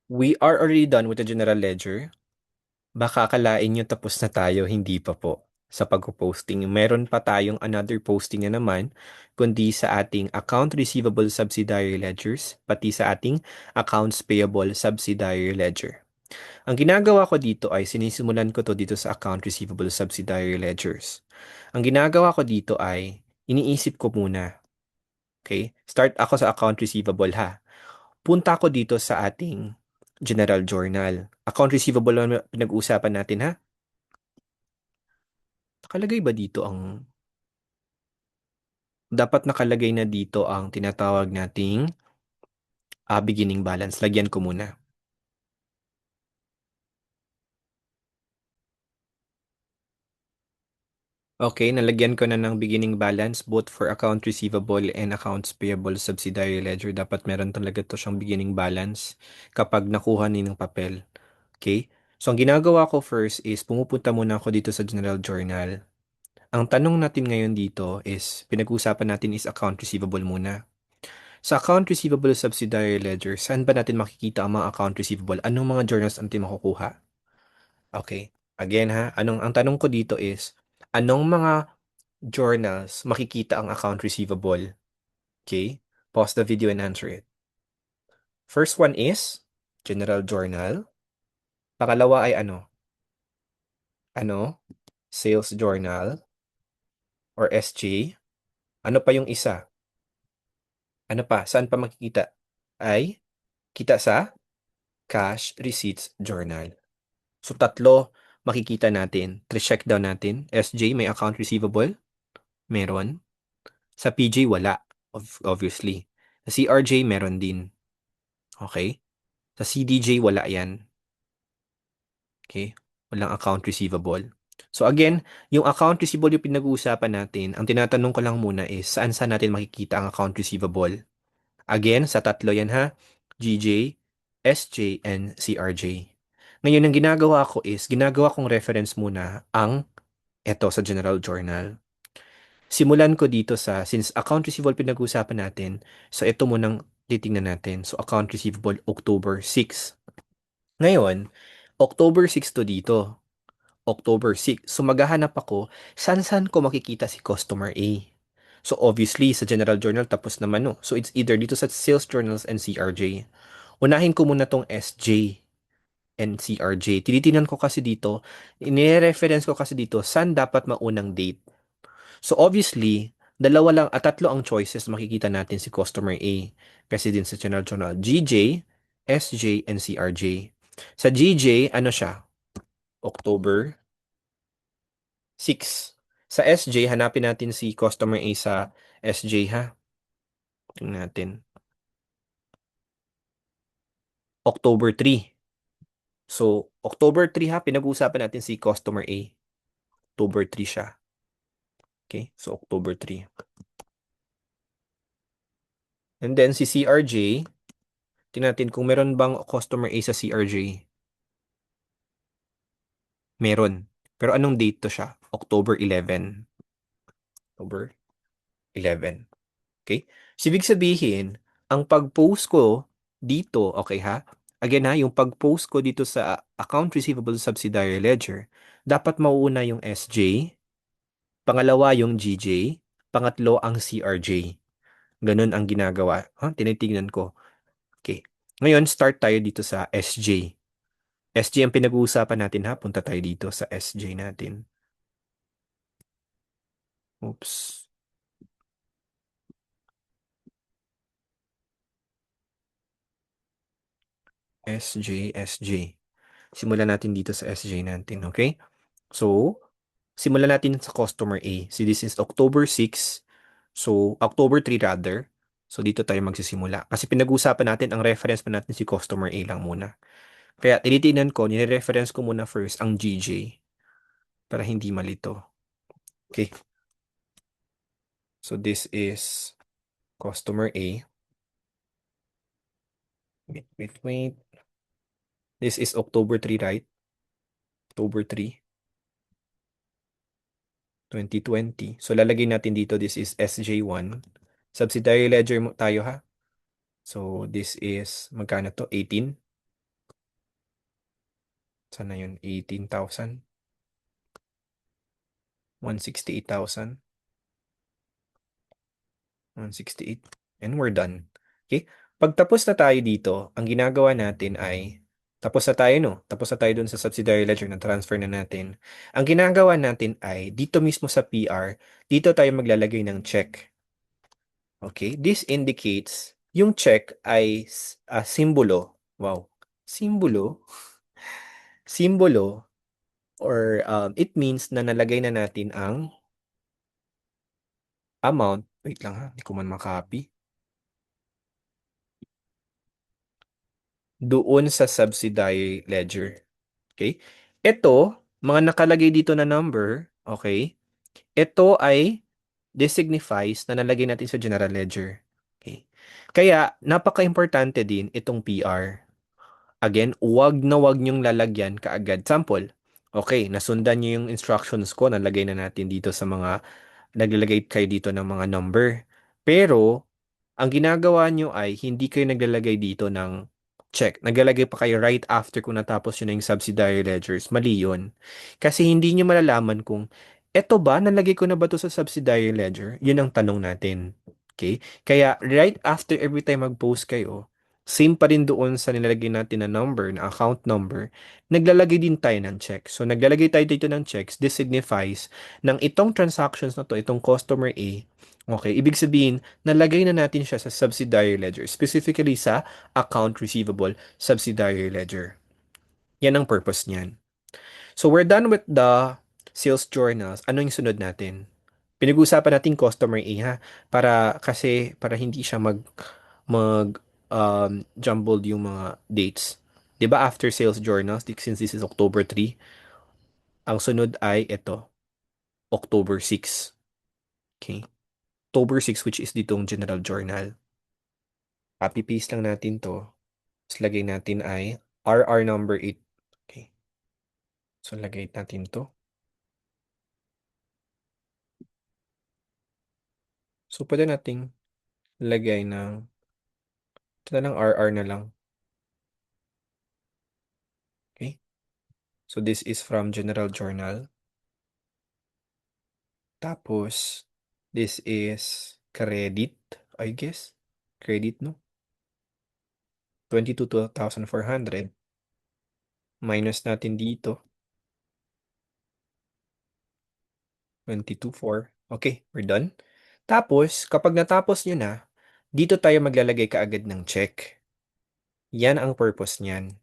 We are already done with the general ledger. Baka akalain nyo tapos na tayo, hindi pa po. Sa pag-posting, meron pa tayong another posting na naman, kundi sa ating account receivable subsidiary ledgers, pati sa ating accounts payable subsidiary ledger. Ang ginagawa ko dito ay sinisimulan ko to dito sa account receivable subsidiary ledgers. Ang ginagawa ko dito ay iniisip ko muna. Okay? Start ako sa account receivable ha. Punta ako dito sa ating general journal. Account receivable ang pinag-uusapan natin ha. Nakalagay ba dito ang dapat nakalagay na dito ang tinatawag nating beginning balance. Lagyan ko muna. Okay, nalagyan ko na ng beginning balance both for account receivable and accounts payable subsidiary ledger. Dapat meron talaga to siyang beginning balance kapag nakuha ni ng papel. Okay? So, ang ginagawa ko first is pumupunta muna ako dito sa general journal. Ang tanong natin ngayon dito is, pinag-uusapan natin is account receivable muna. Sa account receivable subsidiary ledger, saan ba natin makikita ang mga account receivable? Anong mga journals natin makukuha? Okay. Again ha, ang tanong ko dito is, anong mga journals makikita ang account receivable? Okay? Pause the video and answer it. First one is general journal. Pangalawa ay ano? Ano? Sales journal or SJ. Ano pa yung isa? Ano pa? Saan pa makikita? Ay kita sa cash receipts journal. So tatlo makikita natin. Check down natin. SJ may account receivable? Meron. Sa PJ wala. Obviously. Sa CRJ meron din. Okay? Sa CDJ wala yan. Okay? Walang account receivable. So again, yung account receivable yung pinag-uusapan natin, ang tinatanong ko lang muna is saan natin makikita ang account receivable? Again, sa tatlo yan ha. GJ, SJ, and CRJ. Ngayon, ang ginagawa ko is, ginagawa kong reference muna ang eto sa General Journal. Simulan ko dito since account receivable pinag-uusapan natin, so ito munang titingnan natin. So, account receivable October 6. Ngayon, October 6 to dito. October 6. So, maghahanap ako, saan ko makikita si customer A. So, obviously, sa General Journal, tapos naman no. So, it's either dito sa Sales Journals and CRJ. Unahin ko muna tong SJ and CRJ. Tinitingnan ko kasi dito, ini-reference ko kasi dito, saan dapat maunang date. So, obviously, dalawa lang at tatlo ang choices makikita natin si customer A. Kasi din sa General Journal, GJ, SJ, and CRJ. Sa GJ, ano siya? October 6. Sa SJ, hanapin natin si customer A sa SJ ha. Tingnan natin. October 3. So, October 3 ha, pinag-uusapan natin si customer A. October 3 siya. Okay, so October 3. And then si CRJ, tingnan natin kung meron bang customer A sa CRJ. Meron. Pero anong date to siya? October 11. October 11. Okay? So, ibig sabihin, ang pag-post ko dito, okay ha? Again ha, yung pag-post ko dito sa account receivable subsidiary ledger, dapat mauuna yung SJ, pangalawa yung GJ, pangatlo ang CRJ. Ganun ang ginagawa. Ha? Tinitingnan ko. Okay. Ngayon, start tayo dito sa SJ. SJ ang pinag-uusapan natin ha. Punta tayo dito sa SJ natin. Oops. SJ. Simulan natin dito sa SJ natin, okay? So, simulan natin sa customer A. So, this is October 6. So, October 3 rather. So, dito tayo magsisimula. Kasi pinag-uusapan natin, ang reference pa natin si customer A lang muna. Kaya, tinitingnan ko, nire-reference ko muna first ang GJ para hindi malito. Okay. So, this is customer A. Wait. This is October 3, right? October 3. 2020. So, lalagay natin dito, this is SJ1. Subsidiary ledger tayo ha. So, this is, magkano to? 18. Sana yun? 18,000, 168,000, 168. And we're done. Okay? Pag tapos na tayo dito, ang ginagawa natin ay, tapos na tayo, no? Tapos na tayo dun sa subsidiary ledger na transfer na natin. Ang ginagawa natin ay, dito mismo sa PR, dito tayo maglalagay ng check. Okay? This indicates, yung check ay simbolo. Wow. Simbolo? Simbolo, or it means na nalagay na natin ang amount. Wait lang ha, hindi ko man makopy. Doon sa subsidiary ledger. Okay? Ito, mga nakalagay dito na number, okay? Ito ay this signifies na nalagay natin sa general ledger. Okay? Kaya, napaka-importante din itong PR. Again, wag niyong lalagyan kaagad. Sample, okay, nasundan niyo yung instructions ko, nalagay na natin dito sa mga, naglalagay kayo dito ng mga number. Pero, ang ginagawa nyo ay hindi kayo naglalagay dito ng check. Naglalagay pa kayo right after kung natapos yun na yung subsidiary ledgers. Mali yun. Kasi hindi nyo malalaman kung eto ba, nalagay ko na ba to sa subsidiary ledger? Yun ang tanong natin. Okay? Kaya right after every time mag-post kayo, same pa rin doon sa nilalagay natin na number, na account number, naglalagay din tayo ng check. So naglalagay tayo dito ng checks. This signifies ng itong transactions na to, itong customer A, okay, ibig sabihin, nalagay na natin siya sa subsidiary ledger, specifically sa account receivable subsidiary ledger. Yan ang purpose niyan. So we're done with the sales journals. Ano yung sunod natin? Pinag-uusapan natin customer A ha, para hindi siya mag jumbled yung mga dates. 'Di ba after sales journals, since this is October 3, ang sunod ay ito, October 6. Okay? October 6, which is ditong general journal. Copy paste lang natin to. Tapos lagay natin ay RR number 8. Okay. So lagay natin to. So pwede nating lagay ng ito na lang, RR na lang. Okay. So this is from general journal. Tapos this is credit, I guess. Credit, no? 22,400. Minus natin dito 22,400. Okay, we're done. Tapos, kapag natapos nyo na, dito tayo maglalagay kaagad ng check. Yan ang purpose niyan.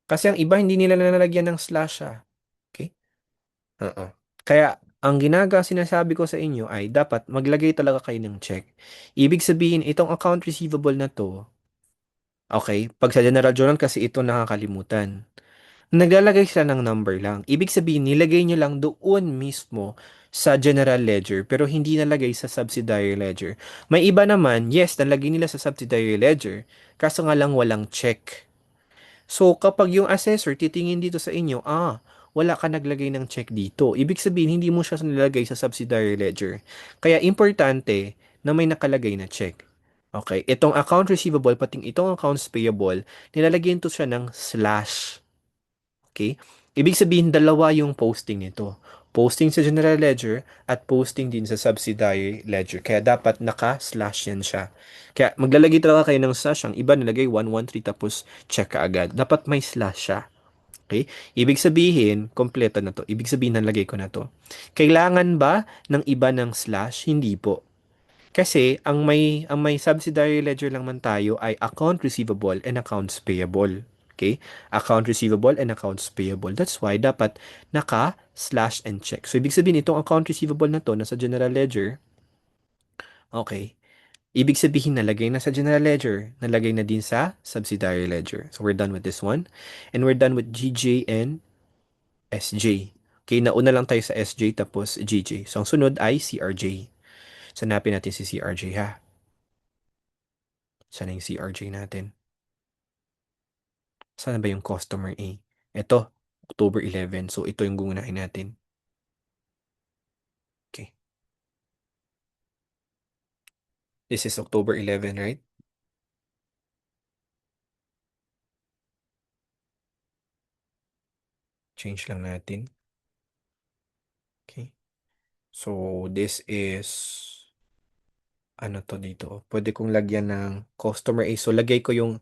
Kasi ang iba hindi nila nalalagyan ng slash ah. Okay? Oo. Kaya ang sinasabi ko sa inyo ay dapat maglagay talaga kayo ng check. Ibig sabihin itong account receivable na to, okay, pag sa general journal kasi ito nakakalimutan. Naglalagay sila ng number lang. Ibig sabihin nilagay nyo lang doon mismo sa general ledger pero hindi nalagay sa subsidiary ledger. May iba naman, yes, nalagay nila sa subsidiary ledger kaso nga lang walang check. So, kapag yung assessor titingin dito sa inyo, wala ka naglagay ng check dito. Ibig sabihin, hindi mo siya nilagay sa subsidiary ledger. Kaya, importante na may nakalagay na check. Okay, itong account receivable, pating itong accounts payable, nilalagyan to siya ng slash. Okay? Ibig sabihin, dalawa yung posting nito. Posting sa general ledger at posting din sa subsidiary ledger. Kaya dapat naka-slash yan siya. Kaya maglalagay talaga kayo ng slash. Ang iba nilagay 113 tapos check ka agad. Dapat may slash siya. Okay? Ibig sabihin, kompleto na to. Ibig sabihin, nalagay ko na to. Kailangan ba ng iba ng slash? Hindi po. Kasi ang may subsidiary ledger lang man tayo ay account receivable and accounts payable. Okay? Account receivable and accounts payable. That's why dapat naka slash and check. So ibig sabihin itong account receivable na to nasa general ledger. Okay. Ibig sabihin nalagay na sa general ledger, nalagay na din sa subsidiary ledger. So we're done with this one. And we're done with GJ and SJ. Okay, nauna lang tayo sa SJ tapos GJ. So ang sunod ay CRJ. So hanapin natin si CRJ ha. Sana yung CRJ natin. Sana ba yung customer A? Ito, October 11. So, ito yung gugunahin natin. Okay. This is October 11, right? Change lang natin. Okay. So, this is, ano to dito? Pwede kong lagyan ng customer A. So, lagay ko yung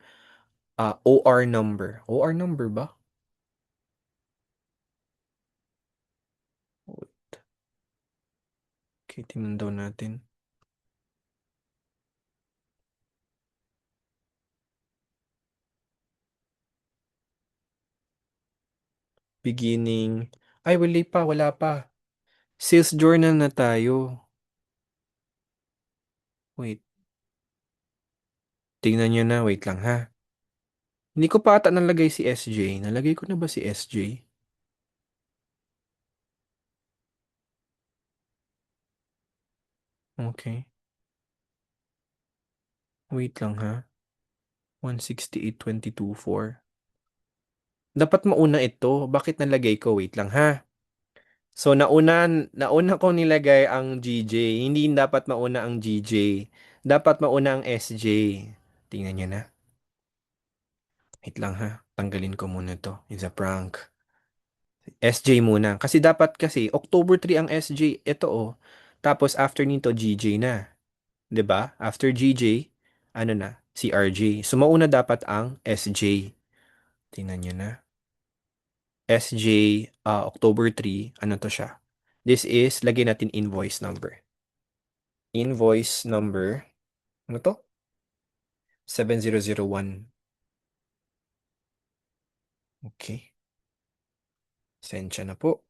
OR number. OR number ba? Okay, tingnan daw natin. Beginning. Ay, wala pa, wala pa. Sales journal na tayo. Wait, tingnan nyo na. Wait lang ha. Hindi ko pa ata nalagay si SJ. Nalagay ko na ba si SJ? Okay. Wait lang ha. 168.22.4. Dapat mauna ito. Bakit nalagay ko? Wait lang ha. So nauna ko nilagay ang GJ. Hindi dapat mauna ang GJ. Dapat mauna ang SJ. Tingnan nyo na. Wait lang ha. Tanggalin ko muna to. It's a prank. SJ muna. Kasi October 3 ang SJ. Ito oh. Tapos after nito GJ na. 'Di ba? After GJ, ano na? CRJ. So mauna dapat ang SJ. Tingnan nyo na. SJ October 3, ano to siya? This is, lagyan natin invoice number. Invoice number, ano to? 7001. Okay. Sensya na po.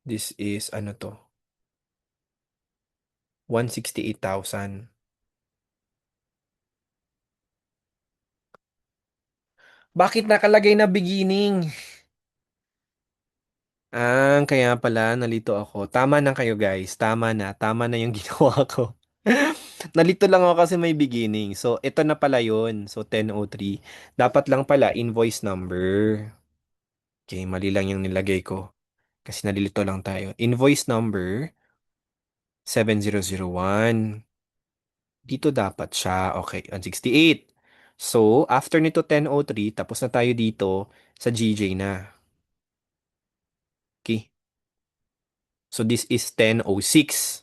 This is, ano to? 168,000. Bakit nakalagay na beginning? Kaya pala, nalito ako. Tama na kayo guys. Tama na. Tama na yung ginawa ko. Nalito lang ako kasi may beginning. So, ito na pala yun. So, 1003. Dapat lang pala invoice number. Okay, mali lang yung nilagay ko. Kasi nalilito lang tayo. Invoice number 7001. Dito dapat siya. Okay, 168. So, after nito 1003, tapos na tayo dito sa GJ na. Okay. So, this is 1006.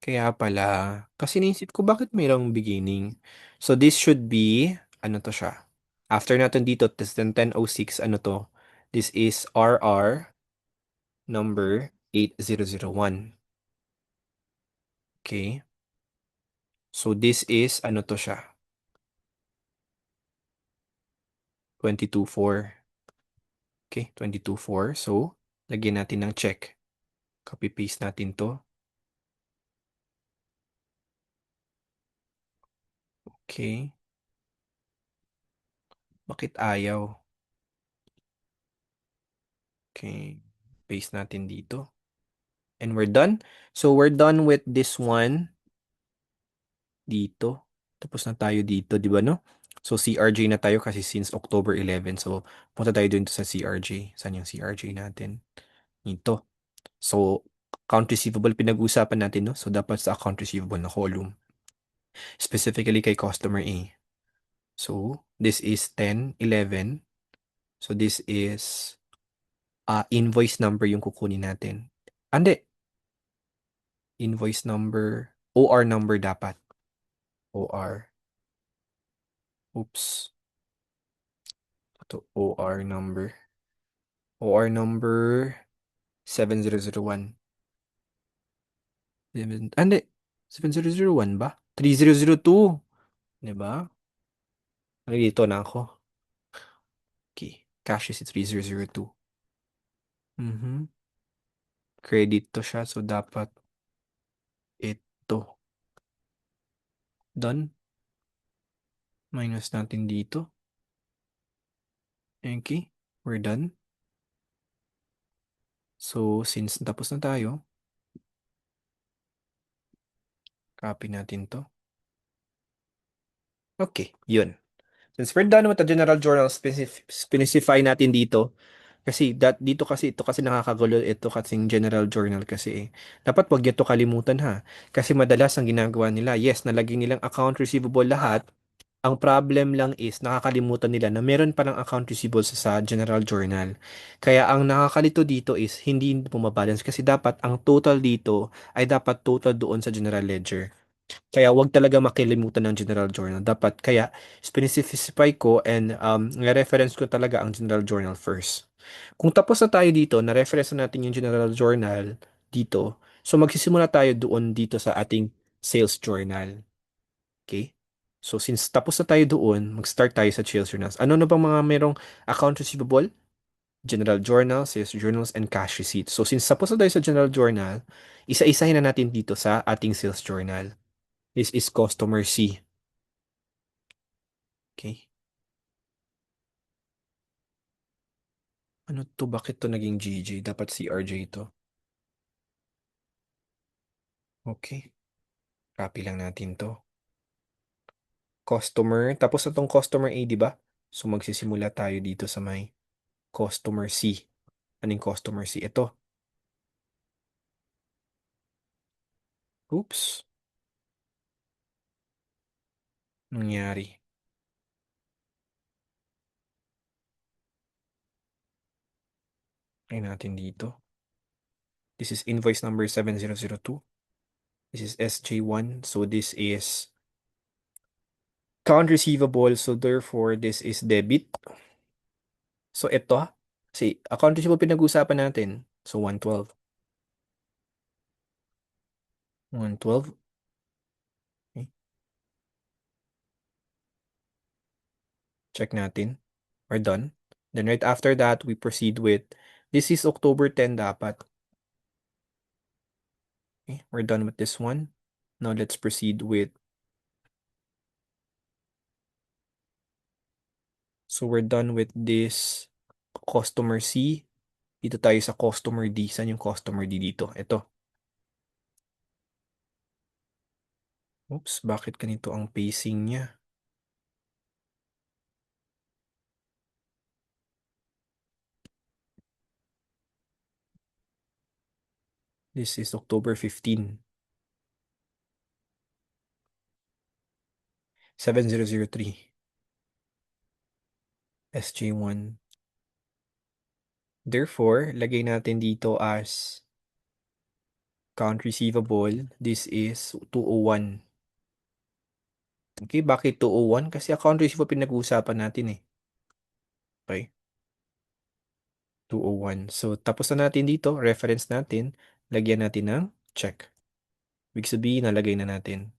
Kaya pala, kasi naisip ko bakit mayroong beginning. So, this should be, ano to siya? After natin dito, test 1006, ano to? This is RR number 8001. Okay. So, this is, ano to siya? 22.4. Okay, 22.4. So, lagyan natin ng check. Copy-paste natin to. Okay. Bakit ayaw? Okay. Paste natin dito. And we're done. So, we're done with this one dito. Tapos na tayo dito, di ba no? So, CRJ na tayo kasi since October 11. So, punta tayo dun sa CRJ. Saan yung CRJ natin? Ito. So, account receivable pinag-usapan natin, no? So, dapat sa account receivable na column. Specifically kay customer A. So, this is 1011. So, this is invoice number yung kukunin natin. Ande. Invoice number. OR number dapat. OR. Oops. Ito, OR number. OR number 7001. Ande. 7001 ba? 3002. Diba? Nalilito na ako. Okay. Cash is 3002. Mhm. Credit to siya. So, dapat ito. Done. Minus natin dito. Okay. We're done. So, since tapos na tayo, copy natin to. Okay. Yun. Since we're done with the general journal, specify natin dito. Kasi dito kasi ito kasi nakakagulo ito kasing general journal kasi eh. Dapat wag niyo to kalimutan ha. Kasi madalas ang ginagawa nila, yes, nalagay nilang account receivable lahat. Ang problem lang is nakakalimutan nila na meron palang account receivable sa General Journal. Kaya ang nakakalito dito is hindi bumabalance kasi dapat ang total dito ay dapat total doon sa General Ledger. Kaya wag talaga makilimutan ng General Journal. Dapat kaya specify ko and reference ko talaga ang General Journal first. Kung tapos na tayo dito, na-reference na natin yung General Journal dito. So magsisimula tayo doon dito sa ating sales journal. Okay? So since tapos na tayo doon, mag-start tayo sa sales journals. Ano na bang mga merong account receivable? General Journal, Sales Journals, and Cash Receipts. So since tapos na tayo sa General Journal, isa-isahin na natin dito sa ating Sales Journal. This is Customer C. Okay. Ano to? Bakit to naging GJ? Dapat CRJ to. Okay. Copy lang natin to. Customer. Tapos na tong Customer A, di ba? So magsisimula tayo dito sa may Customer C. Anong Customer C? Ito. Oops. Nangyari. Ay natin dito. This is invoice number 7002. This is SJ1. So this is account receivable. So therefore, this is debit. So ito, si account receivable pinag-usapan natin. So 112. 112. Okay. Check natin. We're done. Then right after that, we proceed with, this is October 10 dapat. Okay, we're done with this one. Now let's proceed with, so we're done with this customer C. Dito tayo sa customer D. Saan yung customer D dito? Ito. Oops, bakit ganito ang pacing niya? This is October 15. 7003. SJ1. Therefore, lagay natin dito as account receivable. This is 201. Okay, bakit 201? Kasi account receivable pinag-uusapan natin eh. Okay, 201. So, tapos na natin dito, reference natin, lagyan natin ng check. Ibig sabihin, nalagay na natin.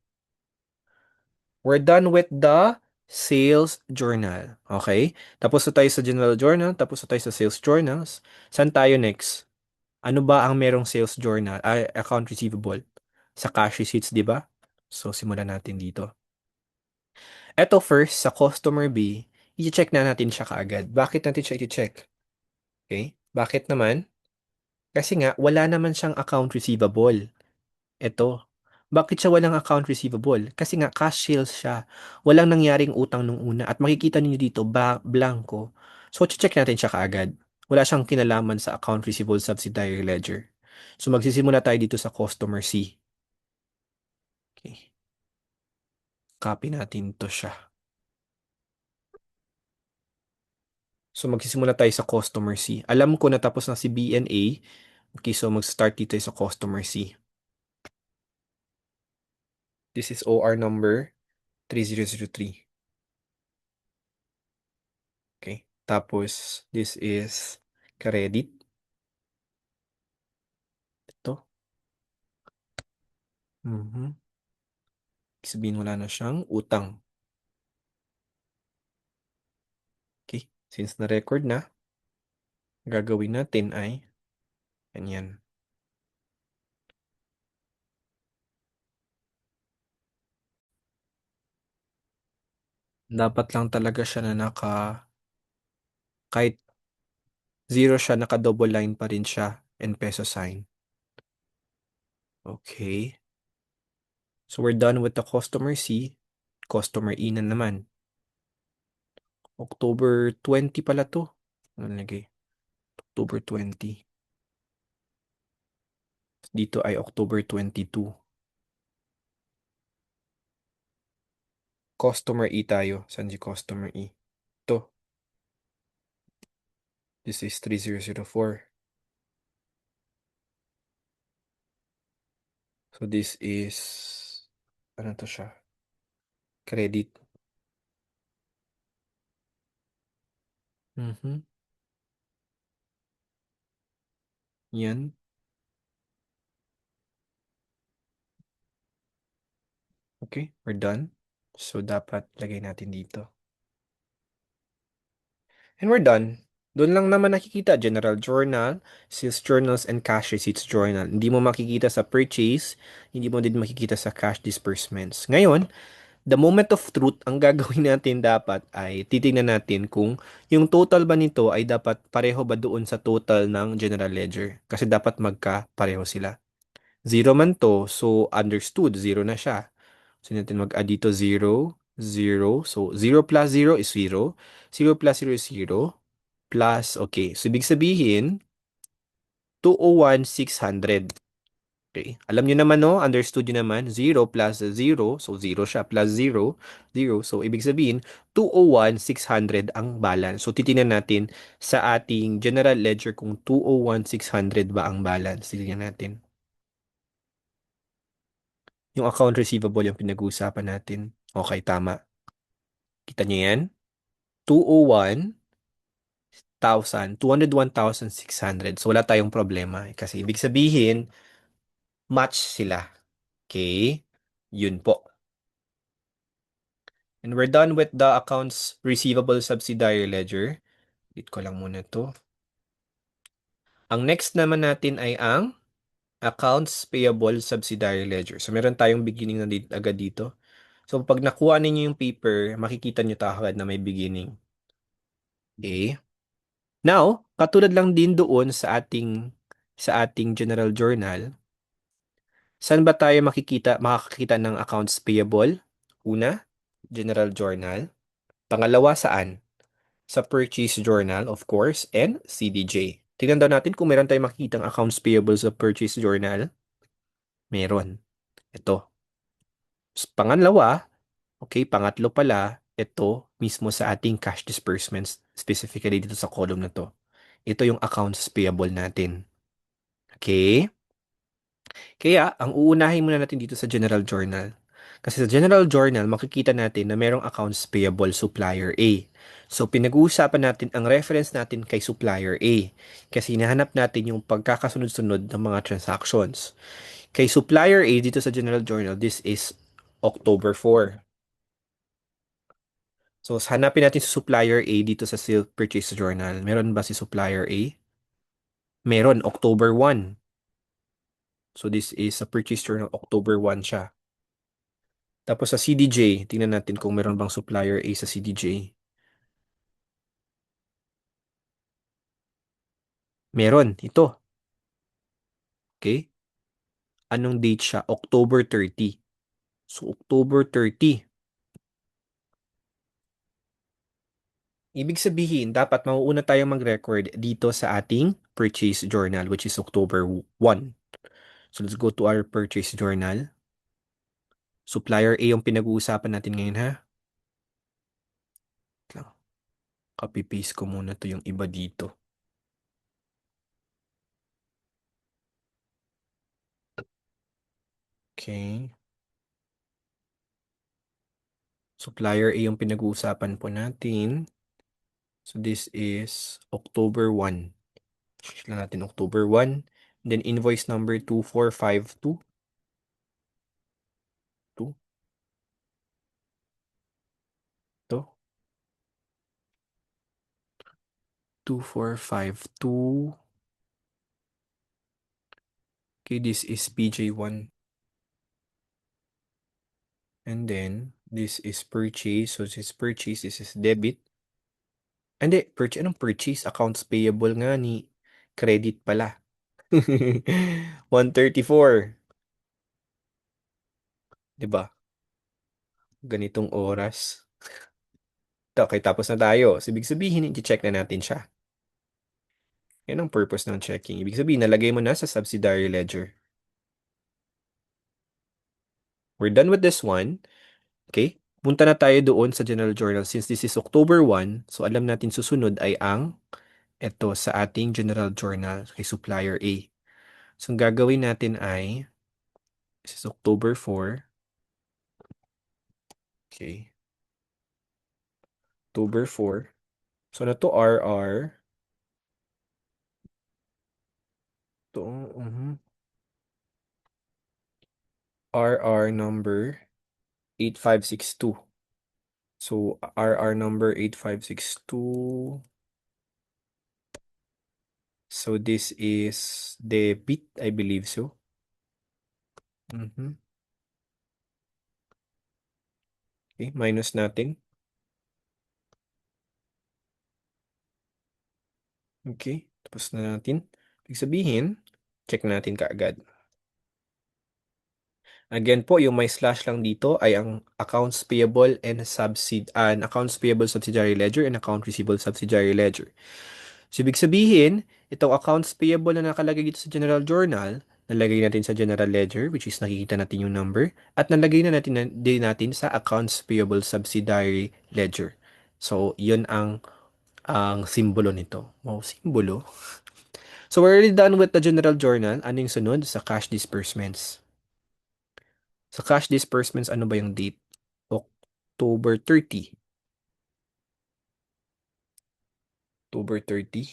We're done with the sales journal. Okay? Tapos na tayo sa general journal, tapos na tayo sa sales journals. Saan tayo next? Ano ba ang merong sales journal, account receivable? Sa cash receipts, di ba? So, simulan natin dito. Eto first, sa customer B, i-check na natin siya kaagad. Bakit natin siya i-check? Okay? Bakit naman? Kasi nga, wala naman siyang account receivable. Ito. Bakit siya walang account receivable? Kasi nga, cash sales siya. Walang nangyaring utang nung una. At makikita niyo dito, blanco. So, check natin siya kaagad. Wala siyang kinalaman sa account receivable subsidiary ledger. So, magsisimula tayo dito sa customer C. Okay. Copy natin to siya. So, magsisimula tayo sa customer C. Alam ko na tapos na si B and A. Okay, so mag-start dito sa customer C. This is OR number 3003. Okay. Tapos, this is credit. Ito. Mhm. Ibig sabihin wala na siyang utang. Okay. Since na-record na, gagawin natin ay ganyan. Dapat lang talaga siya na kahit zero siya, naka-double line pa rin siya and peso sign. Okay. So we're done with the customer C. Customer E na naman. October 20 pala to. Ano lagay? October 20. Dito ay October 22. Customer E tayo. Saan si customer E? Ito. This is 3004. So this is, ano to siya? Credit. Mhm. Yan. Okay, we're done. So dapat lagay natin dito. And we're done. Doon lang naman nakikita, General Journal, Sales Journals, and Cash Receipts Journal. Hindi mo makikita sa purchase, hindi mo din makikita sa cash disbursements. Ngayon, the moment of truth, ang gagawin natin dapat ay titingnan natin kung yung total ba nito ay dapat pareho ba doon sa total ng General Ledger. Kasi dapat magka-pareho sila. Zero man to, so understood, zero na siya. So natin mag-add dito 0, 0. So 0 plus 0 is 0. 0 plus 0 is 0. Plus, okay. So ibig sabihin, 201,600. Okay. Alam nyo naman, no? Understood nyo naman. 0 plus 0. So 0 siya. Plus 0. 0. So ibig sabihin, 201,600 ang balance. So titingnan natin sa ating general ledger kung 201,600 ba ang balance. Titingnan natin. Yung account receivable yung pinag-uusapan natin. Okay, tama. Kita nyo yan? 201,600. So wala tayong problema. Kasi ibig sabihin, match sila. Okay? Yun po. And we're done with the accounts receivable subsidiary ledger. Hit ko lang muna to. Ang next naman natin ay ang accounts payable subsidiary ledger. So meron tayong beginning na agad dito. So pag nakuha ninyo yung paper, makikita nyo agad na may beginning. Okay? Now, katulad lang din doon sa ating general journal, saan ba tayo makakakita ng accounts payable? Una, general journal. Pangalawa, saan? Sa purchase journal, of course, and CDJ. Tingnan daw natin kung meron tayong makikitang accounts payable sa purchase journal. Meron. Ito. Pangalawa, okay, pangatlo pala, ito mismo sa ating cash disbursements, specifically dito sa column na to. Ito yung accounts payable natin. Okay? Kaya, ang uunahin muna natin dito sa General Journal. Kasi sa General Journal, makikita natin na merong accounts payable supplier A. So, pinag-uusapan natin ang reference natin kay supplier A. Kasi hinahanap natin yung pagkakasunod-sunod ng mga transactions. Kay supplier A dito sa General Journal, this is October 4. So, hanapin natin si supplier A dito sa Silk Purchase Journal. Meron ba si supplier A? Meron, October 1. So, this is a purchase journal, October 1 siya. Tapos sa CDJ, tingnan natin kung meron bang supplier A sa CDJ. Meron, ito. Okay? Anong date siya? October 30. So, October 30. Ibig sabihin, dapat mauuna tayong mag-record dito sa ating purchase journal, which is October 1. So, let's go to our purchase journal. Supplier A yung pinag-uusapan natin ngayon, ha? Copy-paste ko muna to yung iba dito. Okay. Supplier A yung pinag-uusapan po natin. So, this is October 1. Check lang natin October 1. Then, invoice number 2452. 2. To. 2452. Okay, this is PJ1. And then, this is purchase. So, this is purchase. This is debit. Hindi, anong purchase? Accounts payable nga ni credit pala. 134. Diba? Ganitong oras. Okay, tapos na tayo. So, ibig sabihin, i-check na natin siya. Yan ang purpose ng checking. Ibig sabihin, nalagay mo na sa subsidiary ledger. We're done with this one. Okay? Punta na tayo doon sa General Journal. Since this is October 1, so alam natin susunod ay ang ito sa ating General Journal kay Supplier A. So, ang gagawin natin ay, this is October 4. Okay. October 4. So, na to RR. To, RR number 8562. So, RR number 8562. So, this is debit, I believe so. Mhm. Okay, minus natin. Okay, tapos na natin. Ibig sabihin, check natin kaagad. Again po, yung may slash lang dito ay ang accounts payable and accounts payable subsidiary ledger and account receivable subsidiary ledger. So, ibig sabihin, itong accounts payable na nakalagay dito sa general journal, nalagay natin sa general ledger, which is nakikita natin yung number, at nalagay na natin din natin sa accounts payable subsidiary ledger. So, yun ang simbolo nito. Wow, simbolo. So, we're already done with the general journal. Ano yung sunod? Sa cash disbursements. Sa cash disbursements, ano ba yung date? October 30. October 30.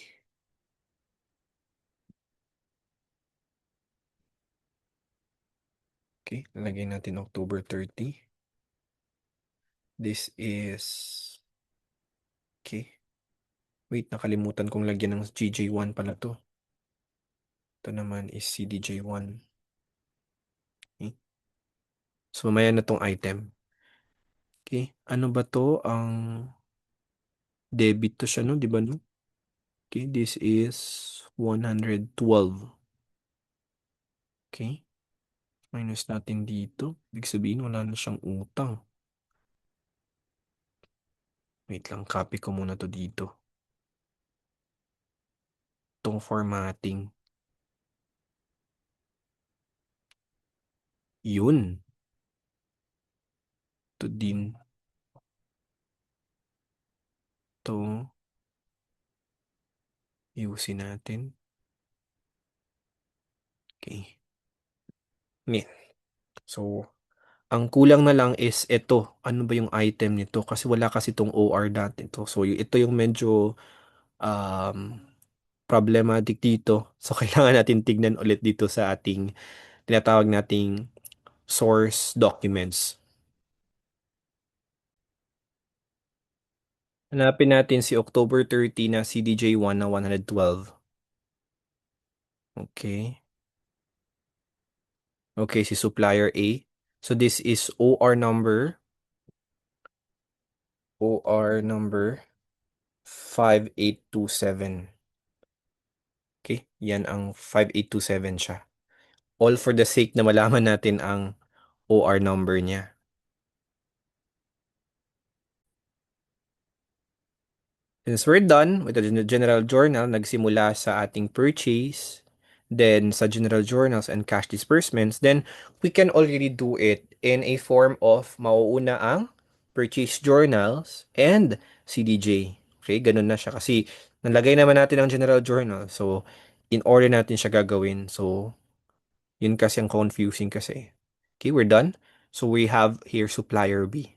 Okay, lalagay natin October 30. This is... Okay. Wait, nakalimutan kong lagyan ng GJ1 pala to. Ito naman is CDJ1. Okay. So, mamaya na tong item. Okay. Ano ba to? Ang debit to siya, no? Di ba, no? Okay, this is 112. Okay. Minus natin dito. Ibig sabihin, wala na siyang utang. Wait lang, copy ko muna to dito. Itong formatting. Yun. To din. To. Ayusin natin. Okay. Ngayon. So, ang kulang na lang is ito. Ano ba yung item nito? Kasi wala kasi itong OR natin to. So, ito yung medyo um, problematic dito. So, kailangan natin tignan ulit dito sa ating tinatawag nating source documents. Hanapin natin si October 30 na CDJ1 na 112. Okay. Okay, si supplier A. So, this is OR number 5827. Okay, yan ang 5827 siya. All for the sake na malaman natin ang OR number niya. Since we're done with the general journal, nagsimula sa ating purchase, then sa general journals and cash disbursements, then we can already do it in a form of mauuna ang purchase journals and CDJ. Okay, ganun na siya kasi nalagay naman natin ang general journal. So, in order natin siya gagawin. So, yun kasi ang confusing kasi. Okay, we're done. So, we have here supplier B.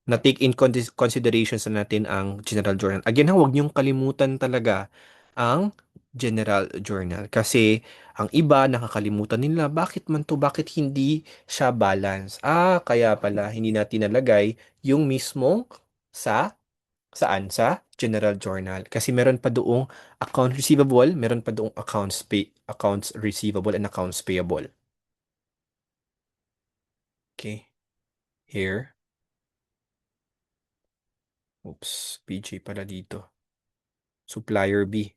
Na-take in considerations na natin ang general journal. Again, huwag niyong kalimutan talaga ang general journal. Kasi ang iba, nakakalimutan nila, bakit hindi siya balance? Kaya pala, hindi natin nalagay yung mismong saan? Sa general journal. Kasi meron pa doong account receivable, meron pa doong accounts receivable and accounts payable. Okay, here. Oops, PJ pala dito. Supplier B.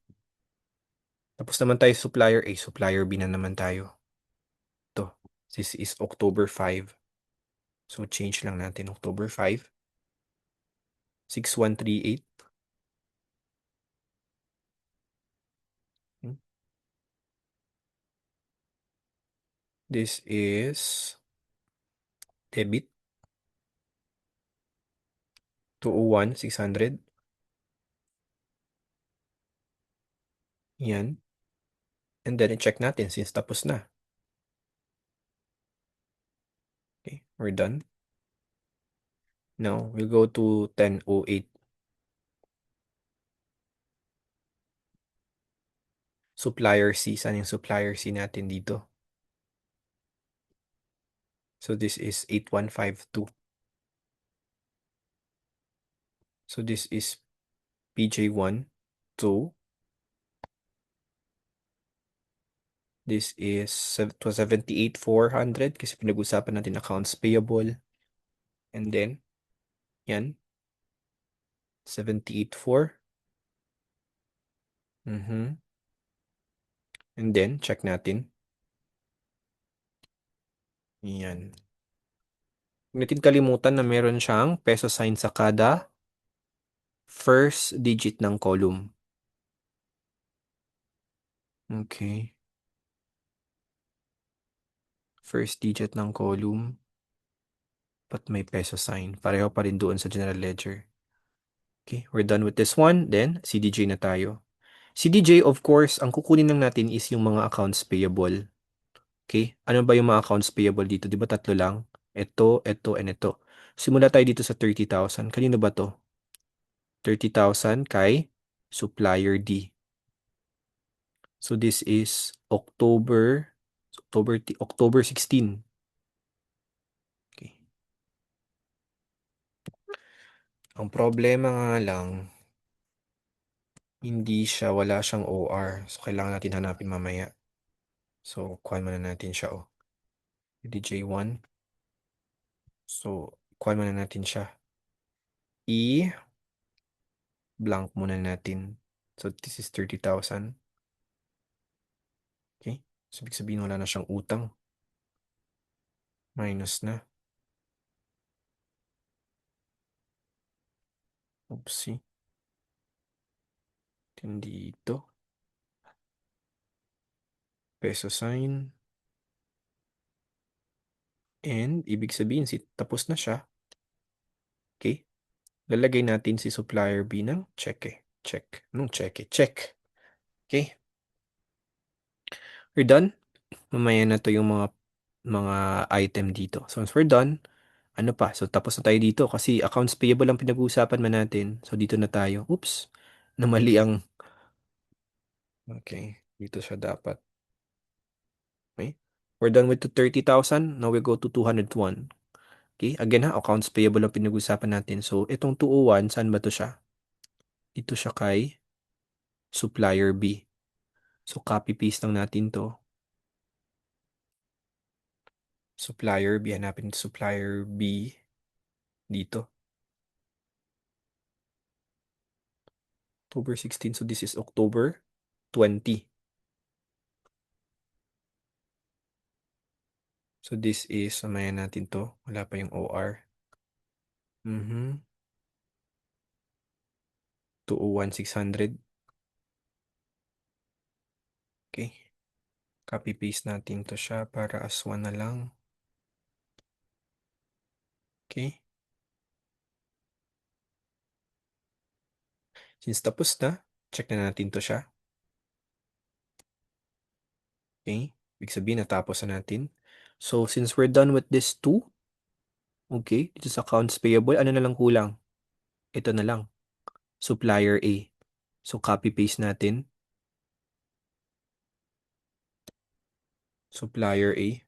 Tapos naman tayo supplier A, supplier B na naman tayo. Ito, this is October 5. So, change lang natin October 5. 6138. This is debit. 201, 600. Yan. And then, i-check natin since tapos na. Okay, we're done. Now, we'll go to 1008. Supplier C. Saan yung supplier C natin dito? So, this is 8152. So, this is PJ1, 2. This is 78,400 kasi pinag-usapan natin accounts payable. And then, yan, 78,400. Mhm. And then, check natin. Yan. Huwag natin kalimutan na meron siyang peso sign sa kada first digit ng column. Okay. First digit ng column. But may peso sign. Pareho pa rin doon sa general ledger. Okay, we're done with this one. Then, CDJ na tayo. CDJ, of course, ang kukunin lang natin is yung mga accounts payable. Okay? Ano ba yung mga accounts payable dito? Di ba tatlo lang? Ito, and ito. Simula tayo dito sa 30,000. Kanino ba to? 30,000 kay supplier D. So this is October 16. Okay. Ang problema nga lang, wala siyang OR. So kailangan natin hanapin mamaya. So kuha muna natin siya, oh. DJ1. So kuha muna natin siya. Blank muna natin. So this is 30,000. Okay. So ibig sabihin wala na siyang utang. Minus na. Oopsie. Dito. Peso sign. And ibig sabihin tapos na siya. Okay. Lalagay natin si supplier B ng check. Check. Anong check? Check. Okay. We're done. Mamaya na to yung mga item dito. So once we're done, ano pa? So tapos na tayo dito kasi accounts payable ang pinag-uusapan man natin. So dito na tayo. Oops. Namali ang... Okay. Dito siya dapat. Okay. We're done with the 30,000. Now we go to 201. Okay. Again ha, accounts payable ang pinag-uusapan natin. So itong 201, saan ba to siya? Dito siya kay supplier B. So copy-paste lang natin to. Supplier B. Hanapin supplier B dito. October 16. So this is October 20. So this is, samayan natin to. Wala pa yung OR. 201,600. Okay. Copy-paste natin to siya para as one na lang. Okay. Since tapos na, check na natin to siya. Okay. Ibig sabihin, natapos na natin. So, since we're done with this 2, okay, dito sa accounts payable, ano na lang kulang? Ito na lang. Supplier A. So, copy-paste natin. Supplier A.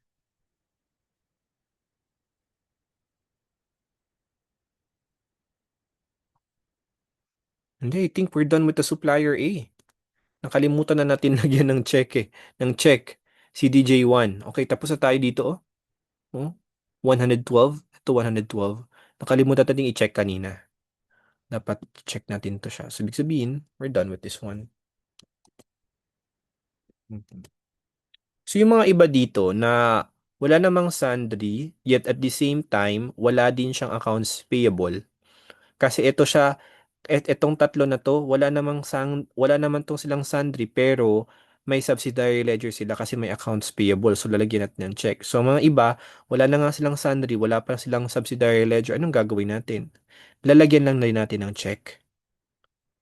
Hindi, I think we're done with the supplier A. Nakalimutan na natin lagyan ng check eh. Ng check. CDJ1. Okay, tapos na tayo dito oh. Oh, 112. Ito 112. Nakalimutan natin i-check kanina. Dapat check natin to siya. So, ibig sabihin, we're done with this one. So, yung mga iba dito na wala namang sundry, yet at the same time, wala din siyang accounts payable. Kasi ito siya, etong tatlo na to, wala naman tong silang sundry, pero may subsidiary ledger sila kasi may accounts payable. So, lalagyan natin ng check. So, mga iba, wala na nga silang sundry, wala pa silang subsidiary ledger. Anong gagawin natin? Lalagyan lang na natin ng check.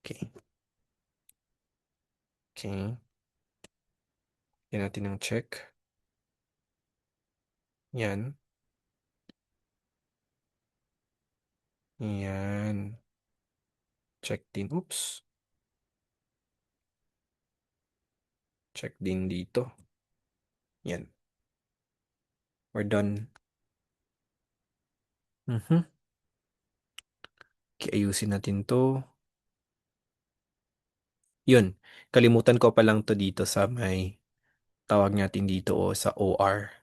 Okay. Okay. Lagyan natin ng check. Yan. Yan. Check din. Oops. Check din dito. Yan. We're done. Mhm. Okay, ayusin natin to. Yun. Kalimutan ko pa lang to dito sa may tawag natin dito o sa OR.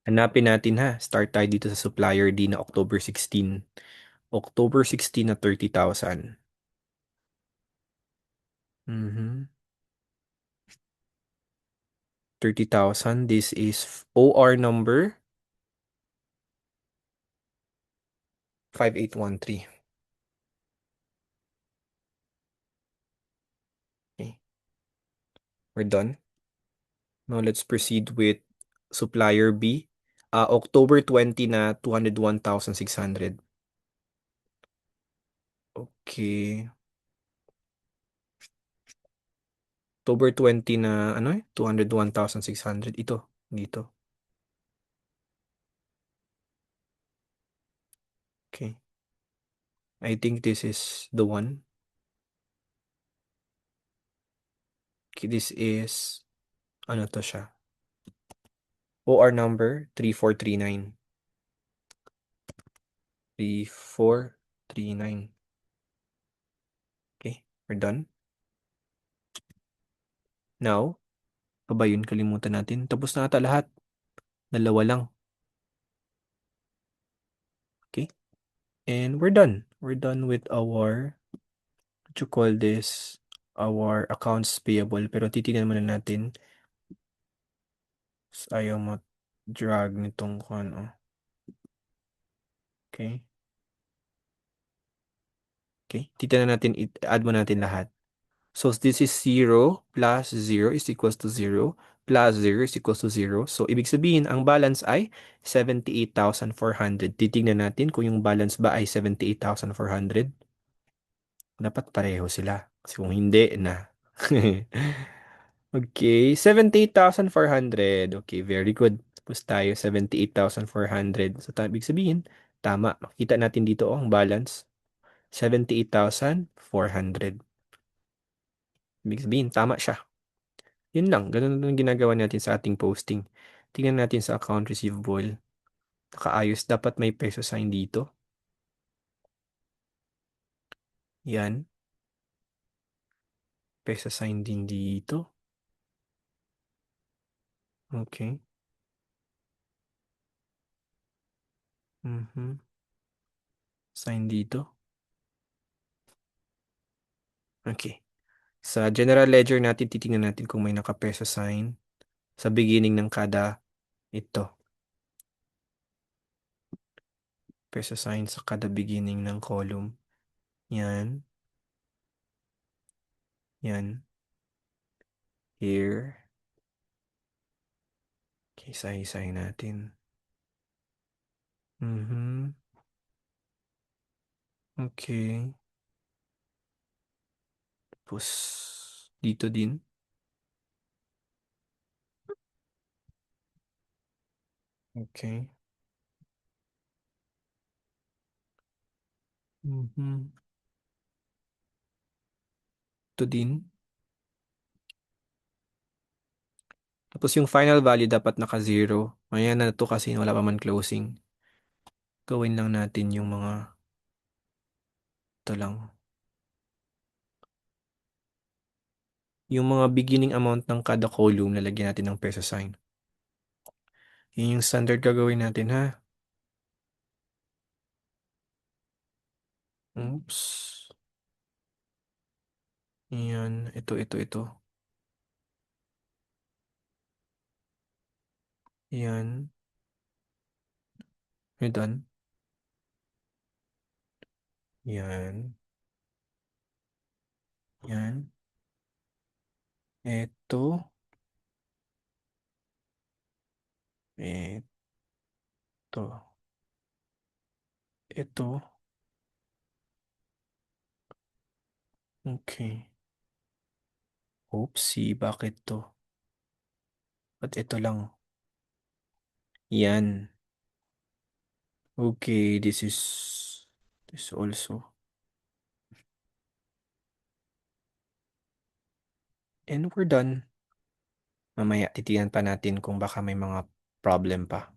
Hanapin natin ha. Start tayo dito sa supplier D na October 16. October 16 na 30,000. Mhm. 30,000. This is OR number 5813. Okay, we're done. Now let's proceed with supplier B. October 20 na 201,600. Okay. October 20 na ano 201,600. Ito, dito. Okay. I think this is the one. Okay, this is ano to siya? OR number 3439. 3439. Okay, we're done. Now, pa ba yun? Kalimutan natin. Tapos na ata lahat. Dalawa lang. Okay. And we're done. We're done with our, what you call this, our accounts payable. Pero titignan muna natin. Ayaw mag-drag nitong kung ano. Okay. Okay. Titignan natin, add mo natin lahat. So this is 0 plus 0 is equals to 0 plus 0 is equals to 0. So ibig sabihin, ang balance ay 78,400. Titignan natin kung yung balance ba ay 78,400. Dapat pareho sila. Kasi kung hindi na. Okay, 78,400. Okay, very good. Tapos tayo, 78,400. So, ibig sabihin, tama. Makita natin dito ang balance. 78,400. Ibig sabihin, tama siya. Yun lang. Ganun lang ginagawa natin sa ating posting. Tingnan natin sa account receivable. Nakaayos. Dapat may peso sign dito. Yan. Peso sign din dito. Okay. Mhm. Sign dito. Okay. Sa general ledger natin, titingnan natin kung may naka-peso sign sa beginning ng kada ito. Peso sign sa kada beginning ng column. Yan. Yan. Here. Okay, say natin. Mhm. Okay. Tapos, dito din. Okay. Mhm. Ito din. Tapos yung final value dapat naka-0. Ayan na to kasi wala pa man closing. Gawin lang natin yung mga ito lang. Yung mga beginning amount ng kada column, lalagyan natin ng peso sign. Yun yung standard gagawin natin ha. Oops. Yan. Ito. Yan. We're done. Yan. Yan. Ito. Ito. Ito, okay. Oopsie, bakit to? Ba't ito lang? Yan. Okay, this also. And we're done. Mamaya titiyan pa natin kung baka may mga problem pa.